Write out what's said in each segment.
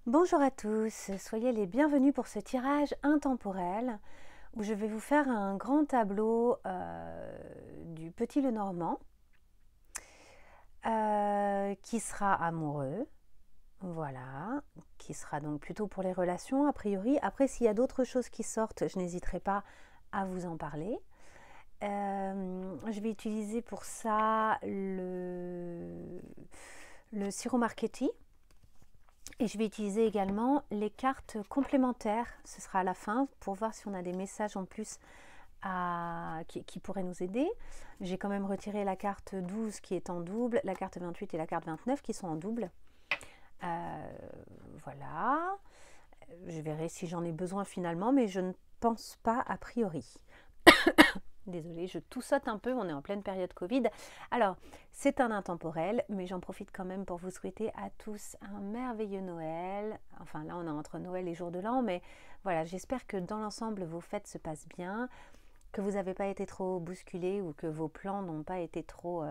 Bonjour à tous, soyez les bienvenus pour ce tirage intemporel où je vais vous faire un grand tableau du Petit Lenormand qui sera amoureux, voilà, qui sera donc plutôt pour les relations a priori. Après, s'il y a d'autres choses qui sortent, je n'hésiterai pas à vous en parler. Je vais utiliser pour ça le Siro Marchetti. Et je vais utiliser également les cartes complémentaires, ce sera à la fin, pour voir si on a des messages en plus qui pourraient nous aider. J'ai quand même retiré la carte 12 qui est en double, la carte 28 et la carte 29 qui sont en double. Voilà, je verrai si j'en ai besoin finalement, mais je ne pense pas a priori. Désolée, je toussote un peu, on est en pleine période Covid. Alors, c'est un intemporel, mais j'en profite quand même pour vous souhaiter à tous un merveilleux Noël. Enfin, là, on est entre Noël et Jour de l'An, mais voilà, j'espère que dans l'ensemble, vos fêtes se passent bien, que vous n'avez pas été trop bousculés ou que vos plans n'ont pas été trop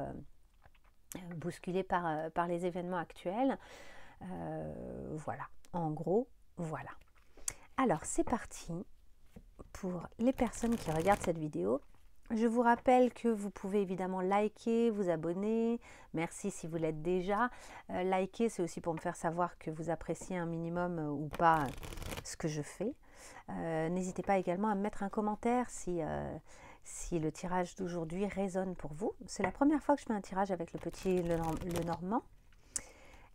bousculés par les événements actuels. Voilà, en gros, voilà. Alors, c'est parti pour les personnes qui regardent cette vidéo. Je vous rappelle que vous pouvez évidemment liker, vous abonner. Merci si vous l'êtes déjà. Liker, c'est aussi pour me faire savoir que vous appréciez un minimum ou pas ce que je fais. N'hésitez pas également à me mettre un commentaire si le tirage d'aujourd'hui résonne pour vous. C'est la première fois que je fais un tirage avec le Petit Lenormand.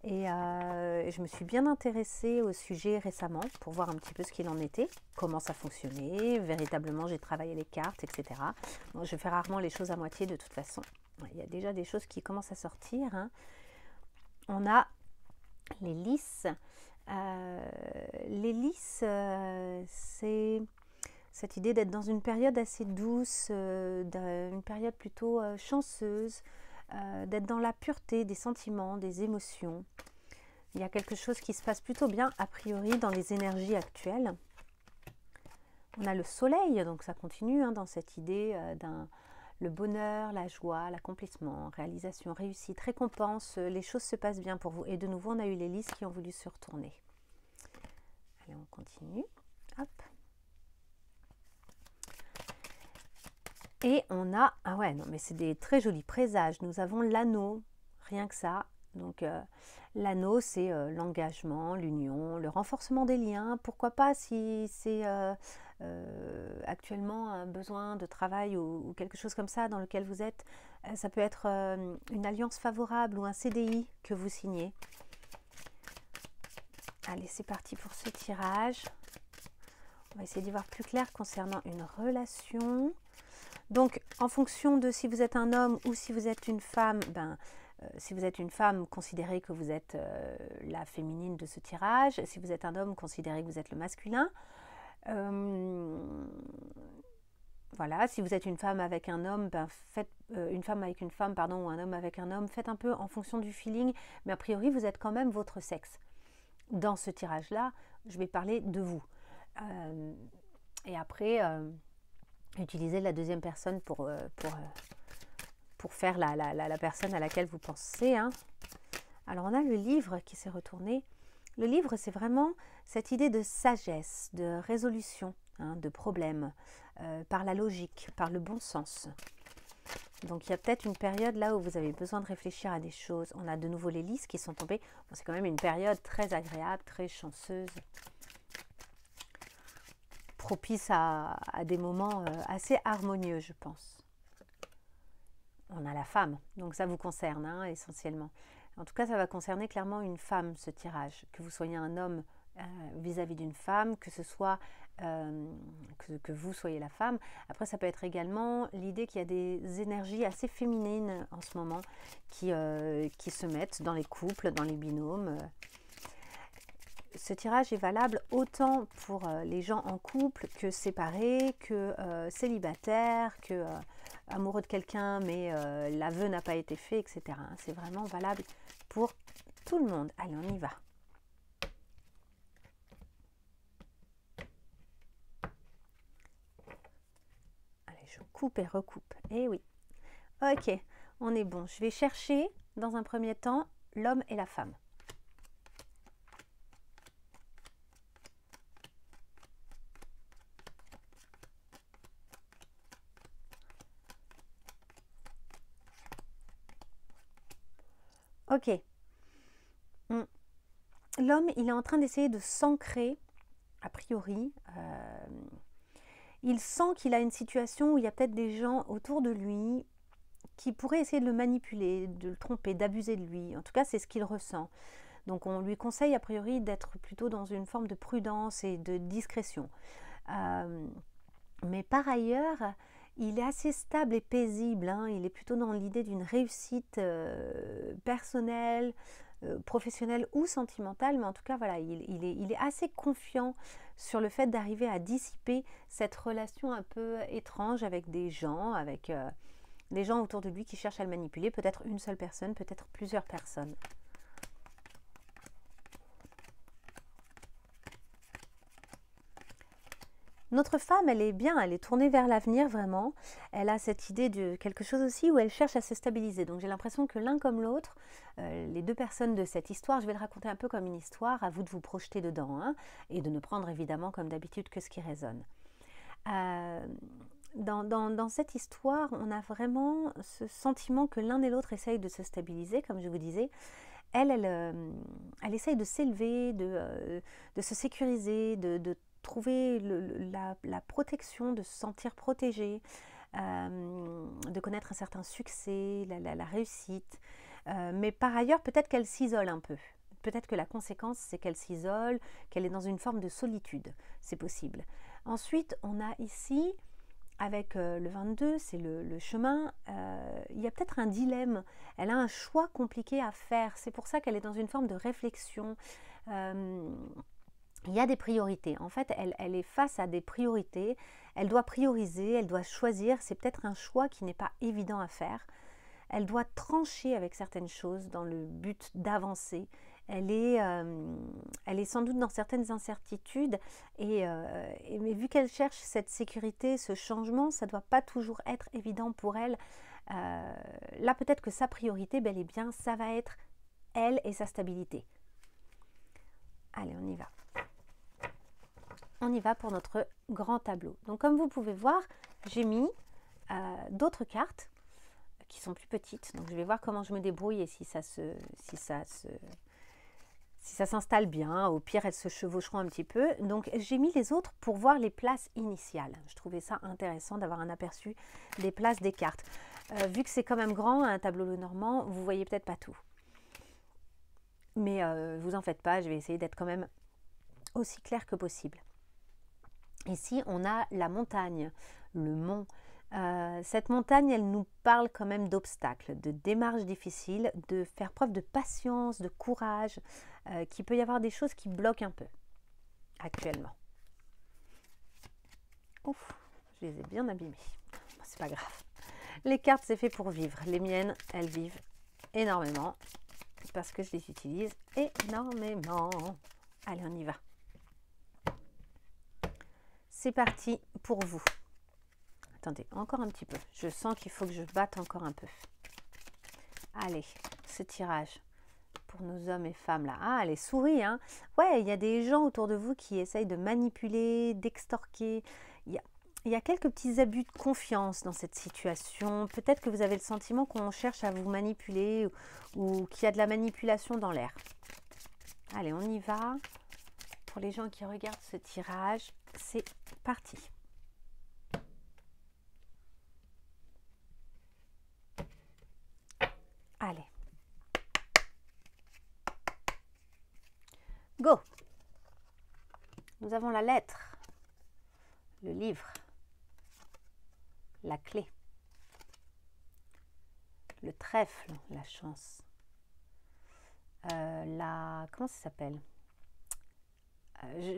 Et je me suis bien intéressée au sujet récemment pour voir un petit peu ce qu'il en était, comment ça fonctionnait, véritablement j'ai travaillé les cartes, etc. Bon, je fais rarement les choses à moitié de toute façon. Il y a déjà des choses qui commencent à sortir. Hein. On a les lys. Les lys, c'est cette idée d'être dans une période assez douce, une période plutôt chanceuse, d'être dans la pureté des sentiments, des émotions. Il y a quelque chose qui se passe plutôt bien, a priori, dans les énergies actuelles. On a le soleil, donc ça continue dans cette idée le bonheur, la joie, l'accomplissement, réalisation, réussite, récompense, les choses se passent bien pour vous. Et de nouveau, on a eu les lys qui ont voulu se retourner. Allez, on continue. Hop. Et on a, ah ouais, non mais c'est des très jolis présages. Nous avons l'anneau, rien que ça. Donc l'anneau, c'est l'engagement, l'union, le renforcement des liens. Pourquoi pas si c'est actuellement un besoin de travail ou quelque chose comme ça dans lequel vous êtes. Ça peut être une alliance favorable ou un CDI que vous signez. Allez, c'est parti pour ce tirage. On va essayer d'y voir plus clair concernant une relation. Donc, en fonction de si vous êtes un homme ou si vous êtes une femme, si vous êtes une femme, considérez que vous êtes la féminine de ce tirage. Si vous êtes un homme, considérez que vous êtes le masculin. Voilà, si vous êtes une femme avec un homme, faites une femme avec une femme, pardon, ou un homme avec un homme, faites un peu en fonction du feeling, mais a priori, vous êtes quand même votre sexe. Dans ce tirage-là, je vais parler de vous. Et après, utilisez la deuxième personne pour faire la personne à laquelle vous pensez. Hein. Alors, on a le livre qui s'est retourné. Le livre, c'est vraiment cette idée de sagesse, de résolution de problèmes, par la logique, par le bon sens. Donc, il y a peut-être une période là où vous avez besoin de réfléchir à des choses. On a de nouveau les lys qui sont tombés. Bon, c'est quand même une période très agréable, très chanceuse, propice à des moments assez harmonieux, je pense. On a la femme, donc ça vous concerne essentiellement. En tout cas, ça va concerner clairement une femme, ce tirage. Que vous soyez un homme vis-à-vis d'une femme, que ce soit que vous soyez la femme. Après, ça peut être également l'idée qu'il y a des énergies assez féminines en ce moment qui se mettent dans les couples, dans les binômes. Ce tirage est valable autant pour les gens en couple que séparés, que célibataires, que amoureux de quelqu'un mais l'aveu n'a pas été fait, etc. C'est vraiment valable pour tout le monde. Allez, on y va. Allez, je coupe et recoupe. Eh oui. Ok, on est bon. Je vais chercher dans un premier temps l'homme et la femme. Ok. Hmm. L'homme, il est en train d'essayer de s'ancrer, a priori. Il sent qu'il a une situation où il y a peut-être des gens autour de lui qui pourraient essayer de le manipuler, de le tromper, d'abuser de lui. En tout cas, c'est ce qu'il ressent. Donc on lui conseille a priori d'être plutôt dans une forme de prudence et de discrétion. Mais par ailleurs, il est assez stable et paisible. Hein. Il est plutôt dans l'idée d'une réussite personnelle, professionnelle ou sentimentale. Mais en tout cas, voilà, il est assez confiant sur le fait d'arriver à dissiper cette relation un peu étrange avec des gens, avec des gens autour de lui qui cherchent à le manipuler. Peut-être une seule personne, peut-être plusieurs personnes. Notre femme, elle est bien, elle est tournée vers l'avenir vraiment. Elle a cette idée de quelque chose aussi où elle cherche à se stabiliser. Donc j'ai l'impression que l'un comme l'autre, les deux personnes de cette histoire, je vais le raconter un peu comme une histoire, à vous de vous projeter dedans, hein, et de ne prendre évidemment comme d'habitude que ce qui résonne. Dans cette histoire, on a vraiment ce sentiment que l'un et l'autre essayent de se stabiliser, comme je vous disais. Elle essaye de s'élever, de se sécuriser, de trouver la protection, de se sentir protégée, de connaître un certain succès, la réussite. Mais par ailleurs, peut-être qu'elle s'isole un peu. Peut-être que la conséquence, c'est qu'elle s'isole, qu'elle est dans une forme de solitude. C'est possible. Ensuite, on a ici, avec le 22, c'est le chemin, il y a peut-être un dilemme. Elle a un choix compliqué à faire. C'est pour ça qu'elle est dans une forme de réflexion. Il y a des priorités. En fait, elle est face à des priorités. Elle doit prioriser, elle doit choisir. C'est peut-être un choix qui n'est pas évident à faire. Elle doit trancher avec certaines choses dans le but d'avancer. Elle est sans doute dans certaines incertitudes mais vu qu'elle cherche cette sécurité, ce changement, ça ne doit pas toujours être évident pour elle. Là, peut-être que sa priorité, bel et bien, ça va être elle et sa stabilité. Allez, on y va. On y va pour notre grand tableau. Donc comme vous pouvez voir, j'ai mis d'autres cartes qui sont plus petites. Donc je vais voir comment je me débrouille et si ça s'installe bien. Au pire, elles se chevaucheront un petit peu. Donc j'ai mis les autres pour voir les places initiales. Je trouvais ça intéressant d'avoir un aperçu des places des cartes. Vu que c'est quand même grand, un tableau Lenormand, vous voyez peut-être pas tout. Mais vous en faites pas, je vais essayer d'être quand même aussi clair que possible. Ici, on a la montagne, le mont. Cette montagne, elle nous parle quand même d'obstacles, de démarches difficiles, de faire preuve de patience, de courage, qu'il peut y avoir des choses qui bloquent un peu actuellement. Ouf, je les ai bien abîmées. C'est pas grave. Les cartes, c'est fait pour vivre. Les miennes, elles vivent énormément parce que je les utilise énormément. Allez, on y va. C'est parti pour vous. Attendez, encore un petit peu. Je sens qu'il faut que je batte encore un peu. Allez, ce tirage pour nos hommes et femmes là. Ah, les souris, hein. Ouais, il y a des gens autour de vous qui essayent de manipuler, d'extorquer. Il y a quelques petits abus de confiance dans cette situation. Peut-être que vous avez le sentiment qu'on cherche à vous manipuler ou qu'il y a de la manipulation dans l'air. Allez, on y va. Pour les gens qui regardent ce tirage, c'est parti. Allez. Go. Nous avons la lettre, le livre, la clé, le trèfle, la chance, comment ça s'appelle?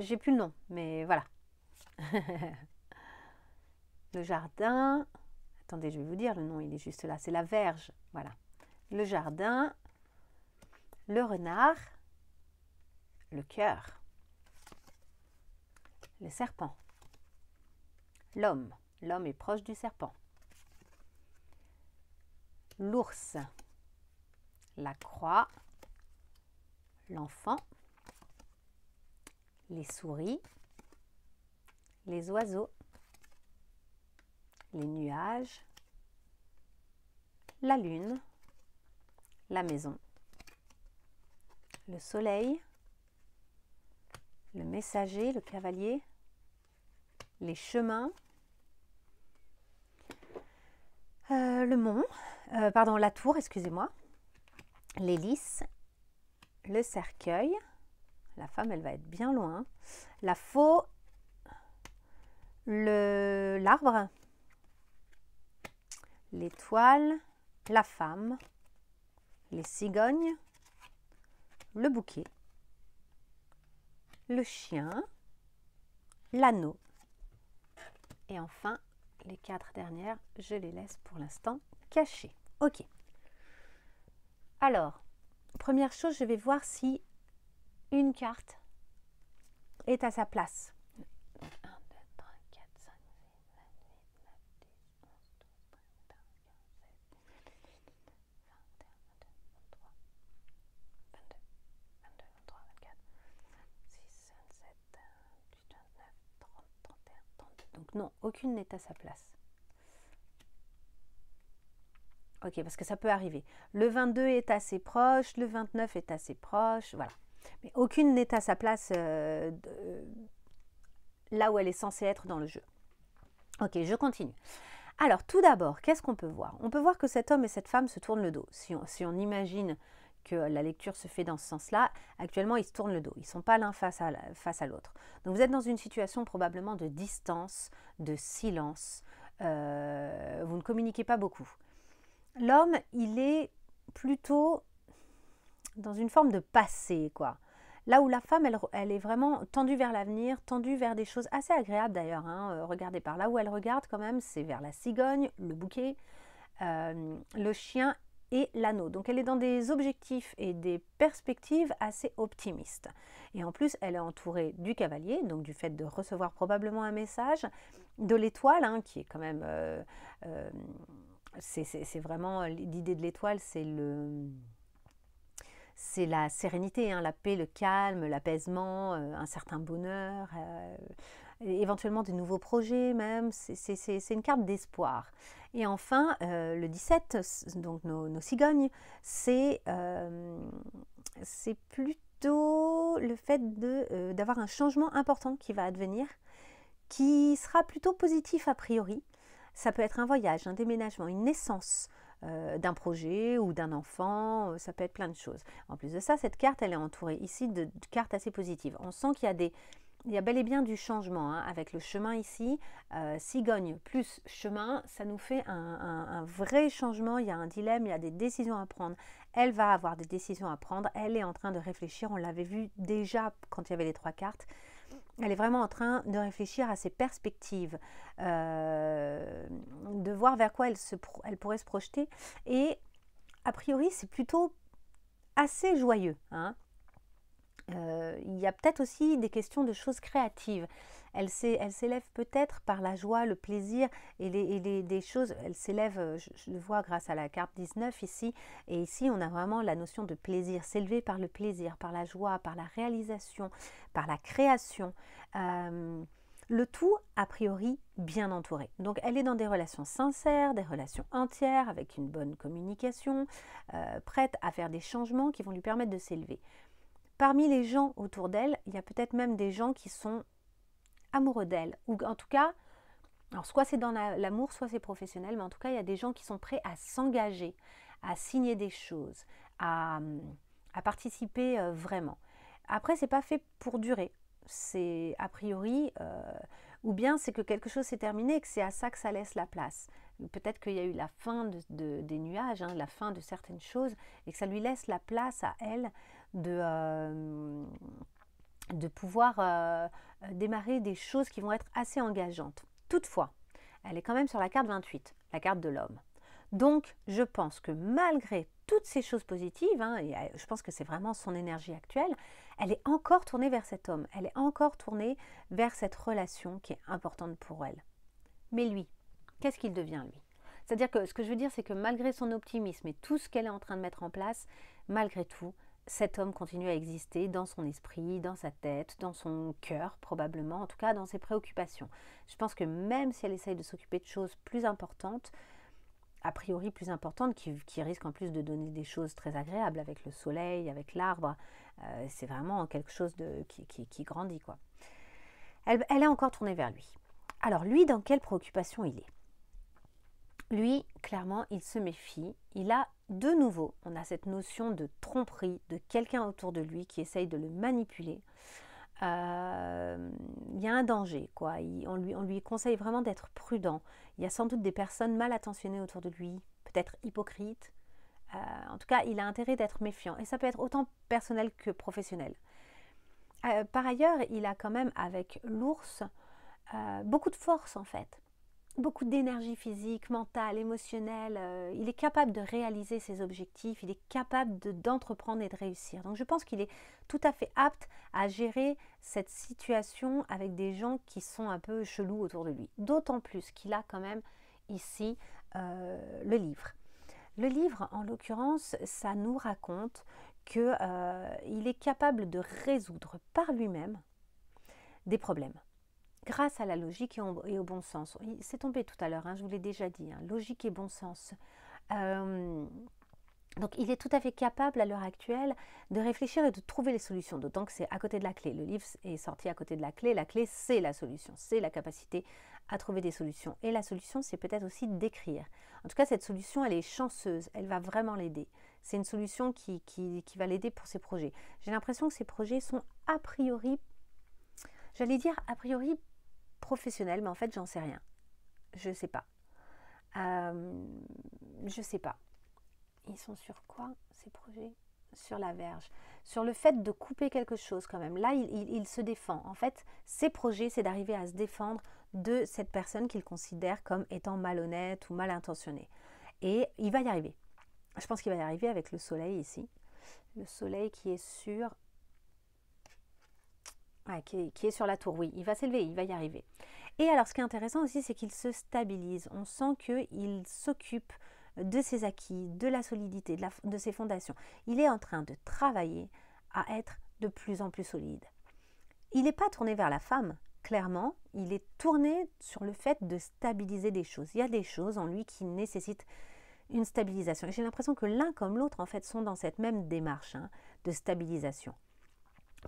J'ai plus le nom, mais voilà. Le jardin. Attendez, je vais vous dire le nom, il est juste là. C'est la verge, voilà. Le jardin, le renard, le cœur, le serpent, l'homme. L'homme est proche du serpent. L'ours, la croix, l'enfant, les souris, les oiseaux, les nuages, la lune, la maison le soleil, le messager, le cavalier, les chemins, le mont, pardon, la tour, excusez-moi, l'hélice, le cercueil, la femme elle va être bien loin, la faux, l'arbre, l'étoile, la femme, les cigognes, le bouquet, le chien, l'anneau. Et enfin, les 4 dernières, je les laisse pour l'instant cachées. Ok. Alors, première chose, je vais voir si une carte est à sa place. 1, 2, 3, 4, 5, 6, 7, 8, 9, 10, 11, 12, 13, 14, 15, 16, 17, 18, 19, 20, 21, 22, 23, 24, 6, 27, 28, 29, 30, 31, 32. Donc non, aucune n'est à sa place. Ok, parce que ça peut arriver. Le 22 est assez proche, le 29 est assez proche, voilà. Mais aucune n'est à sa place là où elle est censée être dans le jeu. Ok, je continue. Alors, tout d'abord, qu'est-ce qu'on peut voir? On peut voir que cet homme et cette femme se tournent le dos. Si on imagine que la lecture se fait dans ce sens-là, actuellement, ils se tournent le dos. Ils ne sont pas l'un face à l'autre. Donc, vous êtes dans une situation probablement de distance, de silence. Vous ne communiquez pas beaucoup. L'homme, il est plutôt dans une forme de passé, quoi. Là où la femme, elle est vraiment tendue vers l'avenir, tendue vers des choses assez agréables d'ailleurs. Regardez par là où elle regarde quand même, c'est vers la cigogne, le bouquet, le chien et l'anneau. Donc elle est dans des objectifs et des perspectives assez optimistes. Et en plus, elle est entourée du cavalier, donc du fait de recevoir probablement un message, de l'étoile, qui est quand même... c'est vraiment l'idée de l'étoile, c'est la sérénité, la paix, le calme, l'apaisement, un certain bonheur, éventuellement de nouveaux projets même. C'est une carte d'espoir. Et enfin, le 17, donc nos cigognes, c'est plutôt le fait d'avoir un changement important qui va advenir, qui sera plutôt positif a priori. Ça peut être un voyage, un déménagement, une naissance d'un projet ou d'un enfant, ça peut être plein de choses. En plus de ça, cette carte, elle est entourée ici de cartes assez positives. On sent qu'il y a bel et bien du changement, avec le chemin ici, cigogne plus chemin, ça nous fait un vrai changement, il y a un dilemme, il y a des décisions à prendre. Elle va avoir des décisions à prendre, elle est en train de réfléchir, on l'avait vu déjà quand il y avait les 3 cartes. Elle est vraiment en train de réfléchir à ses perspectives, de voir vers quoi elle pourrait se projeter. Et a priori, c'est plutôt assez joyeux. Il y a peut-être aussi des questions de choses créatives. Elle s'élève peut-être par la joie, le plaisir et des choses. Elle s'élève, je le vois grâce à la carte 19 ici. Et ici, on a vraiment la notion de plaisir, s'élever par le plaisir, par la joie, par la réalisation, par la création. Le tout, a priori, bien entouré. Donc, elle est dans des relations sincères, des relations entières, avec une bonne communication, prête à faire des changements qui vont lui permettre de s'élever. Parmi les gens autour d'elle, il y a peut-être même des gens qui sont amoureux d'elle. Ou en tout cas, alors soit c'est dans l'amour, soit c'est professionnel, mais en tout cas, il y a des gens qui sont prêts à s'engager, à signer des choses, à participer vraiment. Après, c'est pas fait pour durer. C'est a priori, ou bien c'est que quelque chose s'est terminé et que c'est à ça que ça laisse la place. Peut-être qu'il y a eu la fin des nuages, la fin de certaines choses, et que ça lui laisse la place à elle de pouvoir démarrer des choses qui vont être assez engageantes. Toutefois, elle est quand même sur la carte 28, la carte de l'homme. Donc, je pense que malgré toutes ces choses positives, et je pense que c'est vraiment son énergie actuelle, elle est encore tournée vers cet homme, elle est encore tournée vers cette relation qui est importante pour elle. Mais lui, qu'est-ce qu'il devient lui? C'est-à-dire que ce que je veux dire, c'est que malgré son optimisme et tout ce qu'elle est en train de mettre en place, malgré tout, cet homme continue à exister dans son esprit, dans sa tête, dans son cœur probablement, en tout cas dans ses préoccupations. Je pense que même si elle essaye de s'occuper de choses plus importantes, a priori plus importantes, qui risquent en plus de donner des choses très agréables avec le soleil, avec l'arbre, C'est vraiment quelque chose qui grandit, quoi. Elle est encore tournée vers lui. Alors lui, dans quelle préoccupation il est? Lui, clairement, il se méfie. Il a de nouveau, on a cette notion de tromperie, de quelqu'un autour de lui qui essaye de le manipuler. Il y a un danger, quoi. On lui conseille vraiment d'être prudent. Il y a sans doute des personnes mal attentionnées autour de lui, peut-être hypocrites. En tout cas, il a intérêt d'être méfiant. Et ça peut être autant personnel que professionnel. Par ailleurs, il a quand même, avec l'ours, beaucoup de force, en fait. Beaucoup d'énergie physique, mentale, émotionnelle. Il est capable de réaliser ses objectifs. Il est capable d'entreprendre et de réussir. Donc, je pense qu'il est tout à fait apte à gérer cette situation avec des gens qui sont un peu chelous autour de lui. D'autant plus qu'il a quand même ici le livre. Le livre, en l'occurrence, ça nous raconte qu'il est capable de résoudre par lui-même des problèmes, grâce à la logique et au bon sens. C'est tombé tout à l'heure, je vous l'ai déjà dit, logique et bon sens. Donc il est tout à fait capable à l'heure actuelle de réfléchir et de trouver les solutions, d'autant que c'est à côté de la clé. Le livre est sorti à côté de la clé. La clé, c'est la solution, c'est la capacité à trouver des solutions. Et la solution, c'est peut-être aussi d'écrire. En tout cas, cette solution, elle est chanceuse, elle va vraiment l'aider. C'est une solution qui va l'aider pour ses projets. J'ai l'impression que ses projets sont a priori, j'allais dire a priori professionnels, mais en fait, j'en sais rien. Je sais pas. Je sais pas. Ils sont sur quoi, ces projets? Sur la verge. Sur le fait de couper quelque chose quand même. Là, il se défend. En fait, ses projets, c'est d'arriver à se défendre de cette personne qu'il considère comme étant malhonnête ou mal intentionnée. Et il va y arriver. Je pense qu'il va y arriver avec le soleil ici. Le soleil qui est sur... Ouais, qui est sur la tour, oui. Il va s'élever, il va y arriver. Et alors, ce qui est intéressant aussi, c'est qu'il se stabilise. On sent qu'il s'occupe de ses acquis, de la solidité, de ses fondations. Il est en train de travailler à être de plus en plus solide. Il n'est pas tourné vers la femme, clairement. Il est tourné sur le fait de stabiliser des choses. Il y a des choses en lui qui nécessitent une stabilisation. Et j'ai l'impression que l'un comme l'autre, en fait, sont dans cette même démarche de stabilisation.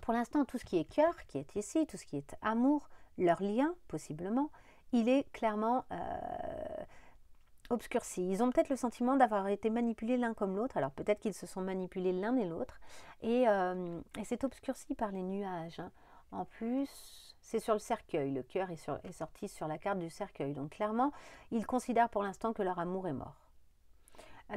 Pour l'instant, tout ce qui est cœur, qui est ici, tout ce qui est amour, leur lien, possiblement, il est clairement obscurci. Ils ont peut-être le sentiment d'avoir été manipulés l'un comme l'autre. Alors peut-être qu'ils se sont manipulés l'un et l'autre. Et c'est obscurci par les nuages. En plus, c'est sur le cercueil. Le cœur est sorti sur la carte du cercueil. Donc clairement, ils considèrent pour l'instant que leur amour est mort.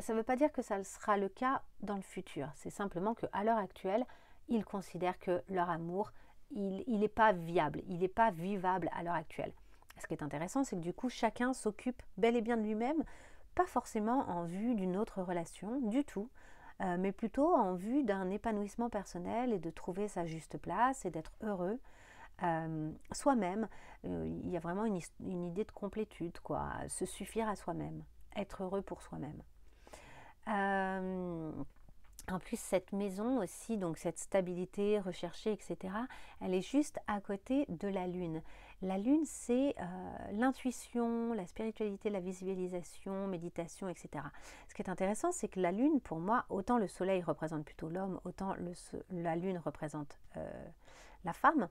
Ça ne veut pas dire que ça sera le cas dans le futur. C'est simplement qu'à l'heure actuelle, ils considèrent que leur amour, il n'est pas viable, il n'est pas vivable à l'heure actuelle. Ce qui est intéressant, c'est que du coup, chacun s'occupe bel et bien de lui-même, pas forcément en vue d'une autre relation du tout, mais plutôt en vue d'un épanouissement personnel et de trouver sa juste place et d'être heureux soi-même. Il y a vraiment une idée de complétude, quoi, se suffire à soi-même, être heureux pour soi-même. En plus, cette maison aussi, donc cette stabilité recherchée, etc., elle est juste à côté de la Lune. La Lune, c'est l'intuition, la spiritualité, la visualisation, méditation, etc. Ce qui est intéressant, c'est que la Lune, pour moi, autant le Soleil représente plutôt l'homme, autant la Lune représente la femme.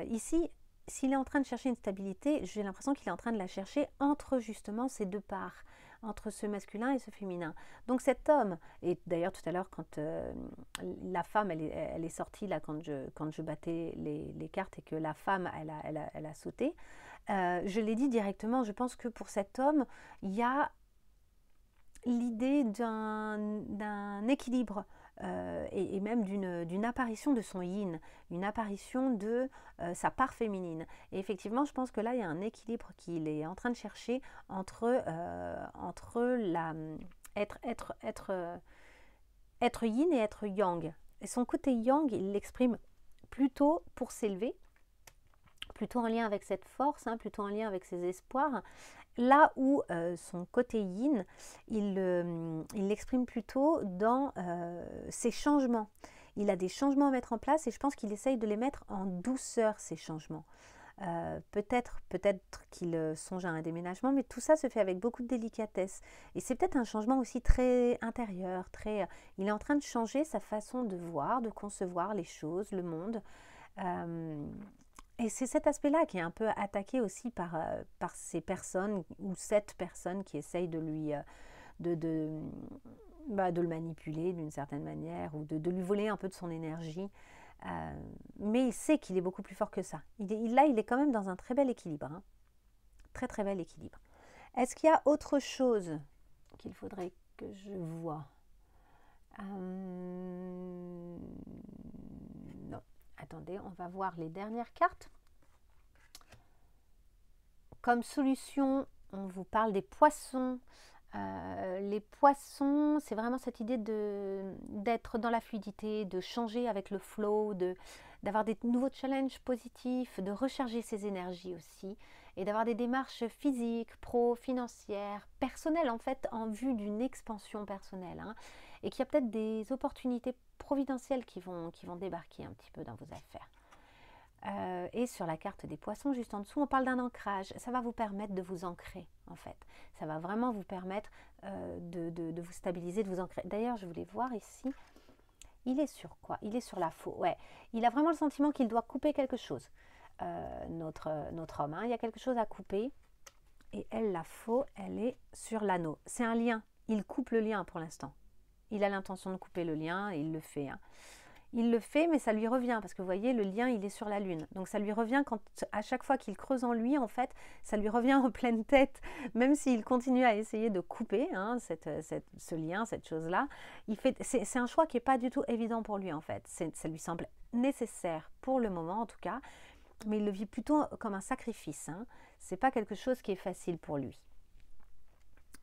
Ici, s'il est en train de chercher une stabilité, j'ai l'impression qu'il est en train de la chercher entre justement ces deux parts, entre ce masculin et ce féminin. Donc cet homme, et d'ailleurs tout à l'heure quand la femme elle est sortie là quand je battais les cartes et que la femme elle a sauté, je l'ai dit directement, je pense que pour cet homme il y a l'idée d'un équilibre et même d'une apparition de son yin, une apparition de sa part féminine. Et effectivement, je pense que là, il y a un équilibre qu'il est en train de chercher entre être yin et être yang. Et son côté yang, il l'exprime plutôt pour s'élever, plutôt en lien avec cette force, plutôt en lien avec ses espoirs. Là où son côté yin, il l'exprime plutôt dans ses changements. Il a des changements à mettre en place et je pense qu'il essaye de les mettre en douceur, ces changements. peut-être qu'il songe à un déménagement, mais tout ça se fait avec beaucoup de délicatesse. Et c'est peut-être un changement aussi très intérieur, il est en train de changer sa façon de voir, de concevoir les choses, le monde. Et c'est cet aspect-là qui est un peu attaqué aussi par ces personnes ou cette personne qui essaye de lui de le manipuler d'une certaine manière ou de lui voler un peu de son énergie. Mais il sait qu'il est beaucoup plus fort que ça. Il est quand même dans un très bel équilibre. Hein. Très très bel équilibre. Est-ce qu'il y a autre chose qu'il faudrait que je voie Non. Attendez, on va voir les dernières cartes. Comme solution, on vous parle des poissons. Les poissons, c'est vraiment cette idée d'être dans la fluidité, de changer avec le flow, d'avoir des nouveaux challenges positifs, de recharger ses énergies aussi, et d'avoir des démarches physiques, financières, personnelles en fait, en vue d'une expansion personnelle. Hein, et qu'il y a peut-être des opportunités providentielles qui vont débarquer un petit peu dans vos affaires. Et sur la carte des poissons, juste en dessous, on parle d'un ancrage. Ça va vous permettre de vous ancrer, en fait. Ça va vraiment vous permettre de vous stabiliser, de vous ancrer. D'ailleurs, je voulais voir ici, il est sur quoi? Il est sur la faux. Ouais, il a vraiment le sentiment qu'il doit couper quelque chose. Notre homme, hein. Il y a quelque chose à couper. Et elle, la faux, elle est sur l'anneau. C'est un lien. Il coupe le lien pour l'instant. Il a l'intention de couper le lien et il le fait, hein. Il le fait, mais ça lui revient, parce que vous voyez, le lien, il est sur la Lune. Donc ça lui revient à chaque fois qu'il creuse en lui, en fait, ça lui revient en pleine tête, même s'il continue à essayer de couper hein, ce lien, cette chose-là. C'est un choix qui n'est pas du tout évident pour lui, en fait. Ça lui semble nécessaire pour le moment, en tout cas, mais il le vit plutôt comme un sacrifice. Hein. Ce n'est pas quelque chose qui est facile pour lui.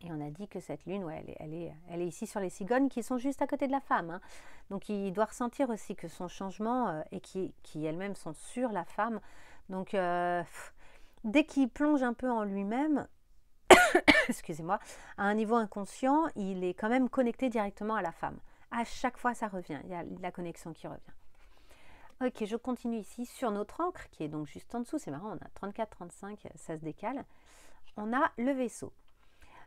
Et on a dit que cette lune, ouais, elle est ici sur les cigognes qui sont juste à côté de la femme. Hein. Donc il doit ressentir aussi que son changement, et qui elles-mêmes sont sur la femme. Donc dès qu'il plonge un peu en lui-même, excusez-moi, à un niveau inconscient, il est quand même connecté directement à la femme. À chaque fois, ça revient. Il y a la connexion qui revient. Ok, je continue ici sur notre encre, qui est donc juste en dessous. C'est marrant, on a 34, 35, ça se décale. On a le vaisseau.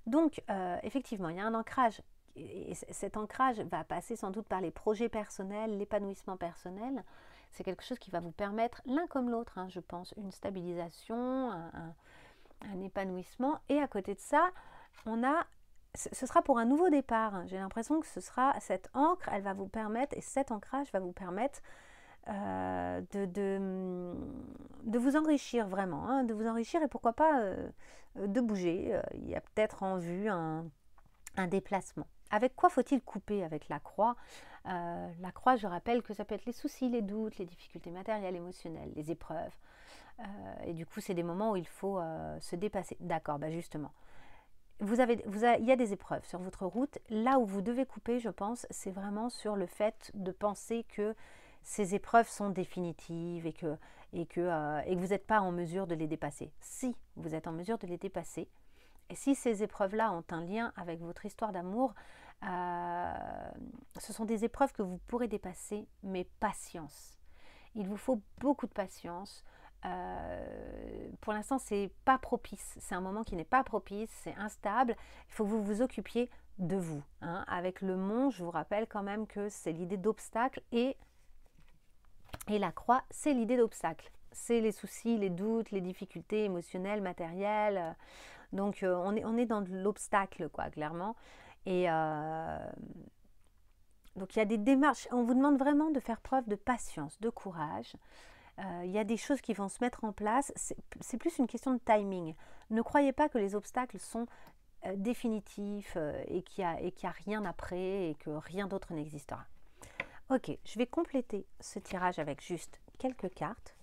Donc, effectivement, il y a un ancrage. Et cet ancrage va passer sans doute par les projets personnels, l'épanouissement personnel. C'est quelque chose qui va vous permettre, l'un comme l'autre, hein, je pense, une stabilisation, un épanouissement. Et à côté de ça, ce sera pour un nouveau départ. Hein. J'ai l'impression que ce sera cette encre, elle va vous permettre, et cet ancrage va vous permettre de vous enrichir vraiment, hein, de vous enrichir et pourquoi pas de bouger. Il y a peut-être en vue un déplacement. Avec quoi faut-il couper? Avec la croix. La croix, je rappelle que ça peut être les soucis, les doutes, les difficultés matérielles, émotionnelles, les épreuves. Et du coup, c'est des moments où il faut se dépasser. D'accord, bah justement. Il y a des épreuves sur votre route. Là où vous devez couper, je pense, c'est vraiment sur le fait de penser que ces épreuves sont définitives et que vous n'êtes pas en mesure de les dépasser. Si vous êtes en mesure de les dépasser, et si ces épreuves-là ont un lien avec votre histoire d'amour, ce sont des épreuves que vous pourrez dépasser, mais patience. Il vous faut beaucoup de patience. Pour l'instant, c'est pas propice. C'est un moment qui n'est pas propice, c'est instable. Il faut que vous vous occupiez de vous. Hein. Avec le mont, je vous rappelle quand même que c'est l'idée d'obstacle et la croix, c'est l'idée d'obstacle. C'est les soucis, les doutes, les difficultés émotionnelles, matérielles. Donc, on est dans de l'obstacle, quoi, clairement. Et donc, il y a des démarches. On vous demande vraiment de faire preuve de patience, de courage. Il y a des choses qui vont se mettre en place. C'est plus une question de timing. Ne croyez pas que les obstacles sont définitifs et qu'il y a rien après et que rien d'autre n'existera. Ok, je vais compléter ce tirage avec juste quelques cartes.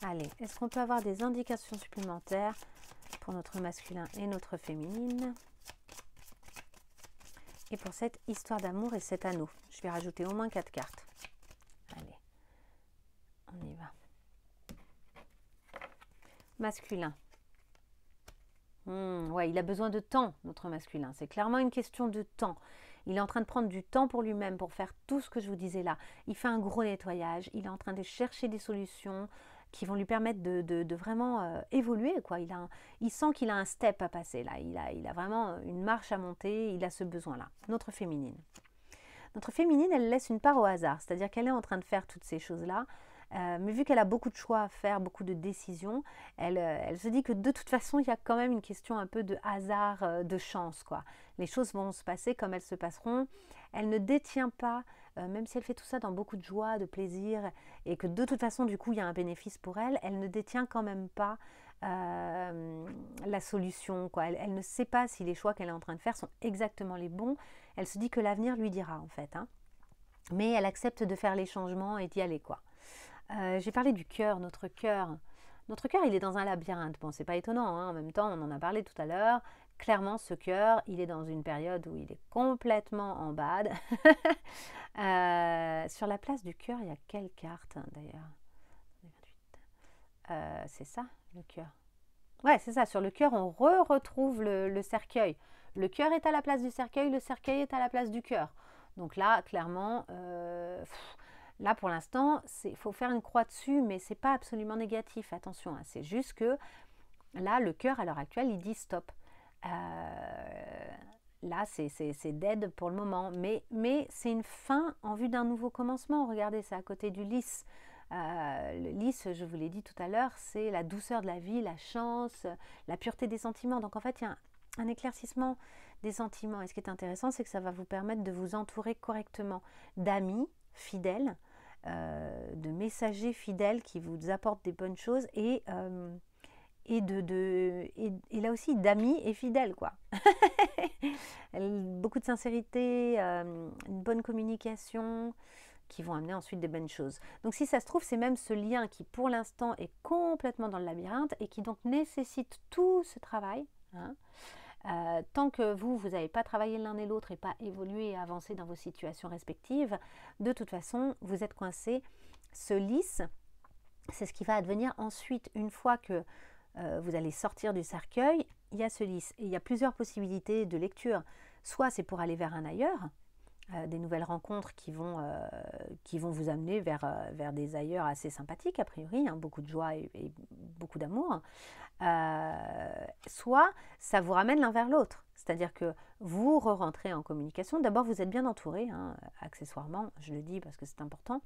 Allez, est-ce qu'on peut avoir des indications supplémentaires pour notre masculin et notre féminine? Et pour cette histoire d'amour et cet anneau, je vais rajouter au moins 4 cartes. Allez, on y va. Masculin. Ouais, il a besoin de temps, notre masculin. C'est clairement une question de temps. Il est en train de prendre du temps pour lui-même, pour faire tout ce que je vous disais là. Il fait un gros nettoyage. Il est en train de chercher des solutions qui vont lui permettre de vraiment évoluer, quoi. Il sent qu'il a un step à passer là. Il a vraiment une marche à monter. Il a ce besoin-là. Notre féminine. Notre féminine, elle laisse une part au hasard. C'est-à-dire qu'elle est en train de faire toutes ces choses-là. Mais vu qu'elle a beaucoup de choix à faire, beaucoup de décisions, elle se dit que de toute façon, il y a quand même une question un peu de hasard, de chance, quoi. Les choses vont se passer comme elles se passeront. Elle ne détient pas, même si elle fait tout ça dans beaucoup de joie, de plaisir, et que de toute façon, du coup, il y a un bénéfice pour elle, elle ne détient quand même pas la solution, quoi. Elle ne sait pas si les choix qu'elle est en train de faire sont exactement les bons. Elle se dit que l'avenir lui dira, en fait, hein. Mais elle accepte de faire les changements et d'y aller, quoi. J'ai parlé du cœur, notre cœur. Notre cœur, il est dans un labyrinthe. Bon, c'est pas étonnant, hein, en même temps, on en a parlé tout à l'heure. Clairement, ce cœur, il est dans une période où il est complètement en bad. Sur la place du cœur, il y a quelle carte, d'ailleurs? C'est ça, le cœur. Ouais, c'est ça. Sur le cœur, on retrouve le cercueil. Le cœur est à la place du cercueil, le cercueil est à la place du cœur. Donc là, clairement, là, pour l'instant, il faut faire une croix dessus, mais c'est pas absolument négatif, attention, hein. C'est juste que là, le cœur, à l'heure actuelle, il dit stop. Là, c'est dead pour le moment, mais c'est une fin en vue d'un nouveau commencement. Regardez, c'est à côté du lys. Le lys, je vous l'ai dit tout à l'heure, c'est la douceur de la vie, la chance, la pureté des sentiments. Donc en fait, il y a un éclaircissement des sentiments. Et ce qui est intéressant, c'est que ça va vous permettre de vous entourer correctement d'amis fidèles, de messagers fidèles qui vous apportent des bonnes choses et là aussi d'amis et fidèles, quoi. Beaucoup de sincérité, une bonne communication qui vont amener ensuite des bonnes choses. Donc si ça se trouve, c'est même ce lien qui pour l'instant est complètement dans le labyrinthe et qui donc nécessite tout ce travail, hein. Tant que vous n'avez pas travaillé l'un et l'autre et pas évolué et avancé dans vos situations respectives, de toute façon, vous êtes coincés. Ce lys, c'est ce qui va advenir ensuite, une fois que vous allez sortir du cercueil, il y a ce lys. Et il y a plusieurs possibilités de lecture. Soit c'est pour aller vers un ailleurs, des nouvelles rencontres qui vont vous amener vers des ailleurs assez sympathiques, a priori, hein, beaucoup de joie et beaucoup d'amour. Soit ça vous ramène l'un vers l'autre, c'est-à-dire que vous rentrez en communication. D'abord, vous êtes bien entouré, hein, accessoirement, je le dis parce que c'est important.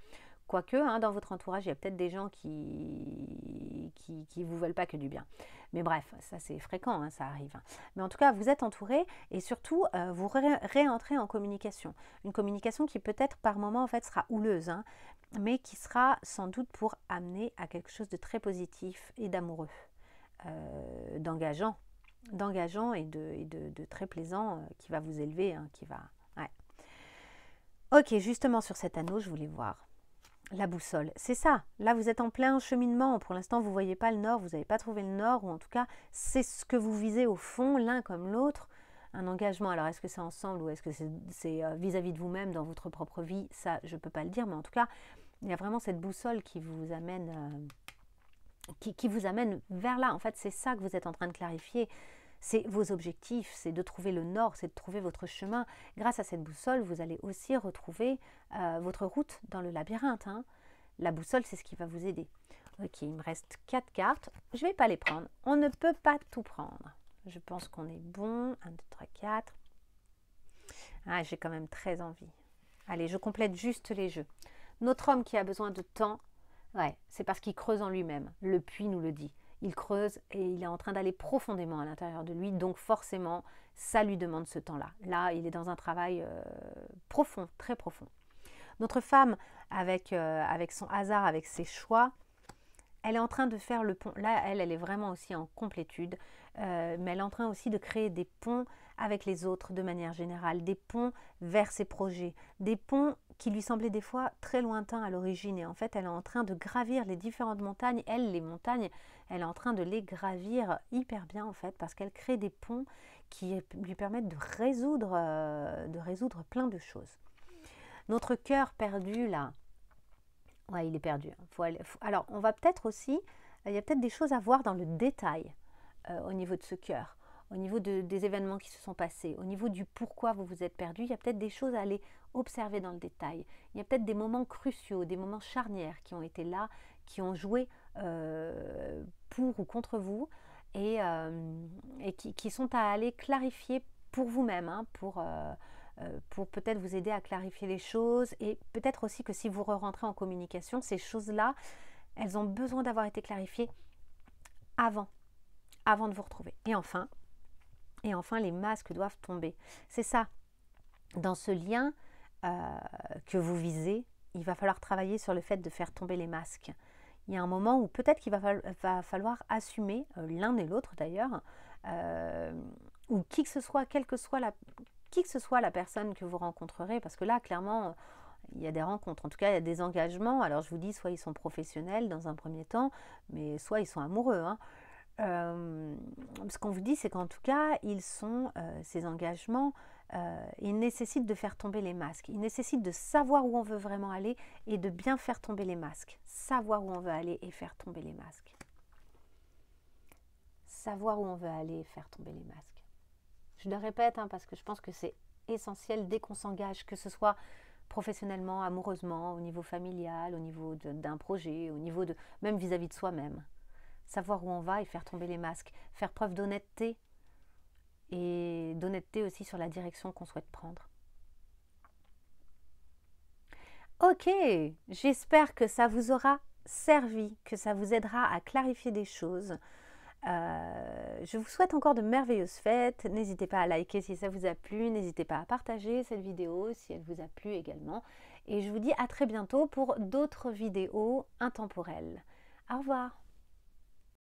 Quoique, hein, dans votre entourage, il y a peut-être des gens qui vous veulent pas que du bien. Mais bref, ça c'est fréquent, hein, ça arrive. Mais en tout cas, vous êtes entouré et surtout, vous réentrez en communication. Une communication qui peut-être par moment en fait sera houleuse, hein, mais qui sera sans doute pour amener à quelque chose de très positif et d'amoureux. D'engageant et de très plaisant, qui va vous élever, hein, qui va... Ouais. Ok, justement sur cet anneau, je voulais voir la boussole. C'est ça, là vous êtes en plein cheminement, pour l'instant vous ne voyez pas le nord, vous n'avez pas trouvé le nord, ou en tout cas c'est ce que vous visez au fond, l'un comme l'autre, un engagement. Alors est-ce que c'est ensemble ou est-ce que c'est vis-à-vis de vous-même dans votre propre vie? Ça je ne peux pas le dire, mais en tout cas il y a vraiment cette boussole qui vous amène... Qui vous amène vers là. En fait, c'est ça que vous êtes en train de clarifier. C'est vos objectifs, c'est de trouver le nord, c'est de trouver votre chemin. Grâce à cette boussole, vous allez aussi retrouver votre route dans le labyrinthe, hein. La boussole, c'est ce qui va vous aider. Ok, il me reste 4 cartes. Je ne vais pas les prendre. On ne peut pas tout prendre. Je pense qu'on est bon. 1, 2, 3, 4. Ah, j'ai quand même très envie. Allez, je complète juste les jeux. Notre homme qui a besoin de temps, ouais, c'est parce qu'il creuse en lui-même. Le puits nous le dit. Il creuse et il est en train d'aller profondément à l'intérieur de lui. Donc forcément, ça lui demande ce temps-là. Là, il est dans un travail profond, très profond. Notre femme, avec son hasard, avec ses choix, elle est en train de faire le pont. Là, elle est vraiment aussi en complétude. Mais elle est en train aussi de créer des ponts avec les autres de manière générale. Des ponts vers ses projets. Des ponts qui lui semblaient des fois très lointains à l'origine. Et en fait, elle est en train de gravir les différentes montagnes. Elle, les montagnes, elle est en train de les gravir hyper bien, en fait, parce qu'elle crée des ponts qui lui permettent de résoudre plein de choses. Notre cœur perdu, là, ouais, il est perdu. Alors, on va peut-être aussi, il y a peut-être des choses à voir dans le détail au niveau de ce cœur. au niveau des événements qui se sont passés, au niveau du pourquoi vous vous êtes perdu, il y a peut-être des choses à aller observer dans le détail. Il y a peut-être des moments cruciaux, des moments charnières qui ont été là, qui ont joué pour ou contre vous et qui sont à aller clarifier pour vous-même, hein, pour peut-être vous aider à clarifier les choses et peut-être aussi que si vous rentrez en communication, ces choses-là, elles ont besoin d'avoir été clarifiées avant de vous retrouver. Et enfin, les masques doivent tomber. C'est ça. Dans ce lien que vous visez, il va falloir travailler sur le fait de faire tomber les masques. Il y a un moment où peut-être qu'il va falloir assumer, l'un et l'autre d'ailleurs, ou qui que ce soit, quelle que soit la personne que vous rencontrerez, parce que là, clairement, il y a des rencontres, en tout cas, il y a des engagements. Alors, je vous dis, soit ils sont professionnels dans un premier temps, mais soit ils sont amoureux, hein. Ce qu'on vous dit, c'est qu'en tout cas, ces engagements, ils nécessitent de faire tomber les masques. Ils nécessitent de savoir où on veut vraiment aller et de bien faire tomber les masques. Savoir où on veut aller et faire tomber les masques. Savoir où on veut aller et faire tomber les masques. Je le répète, hein, parce que je pense que c'est essentiel dès qu'on s'engage, que ce soit professionnellement, amoureusement, au niveau familial, au niveau d'un projet, au niveau de même vis-à-vis de soi-même. Savoir où on va et faire tomber les masques, faire preuve d'honnêteté et d'honnêteté aussi sur la direction qu'on souhaite prendre. Ok, j'espère que ça vous aura servi, que ça vous aidera à clarifier des choses. Je vous souhaite encore de merveilleuses fêtes. N'hésitez pas à liker si ça vous a plu, n'hésitez pas à partager cette vidéo si elle vous a plu également. Et je vous dis à très bientôt pour d'autres vidéos intemporelles. Au revoir.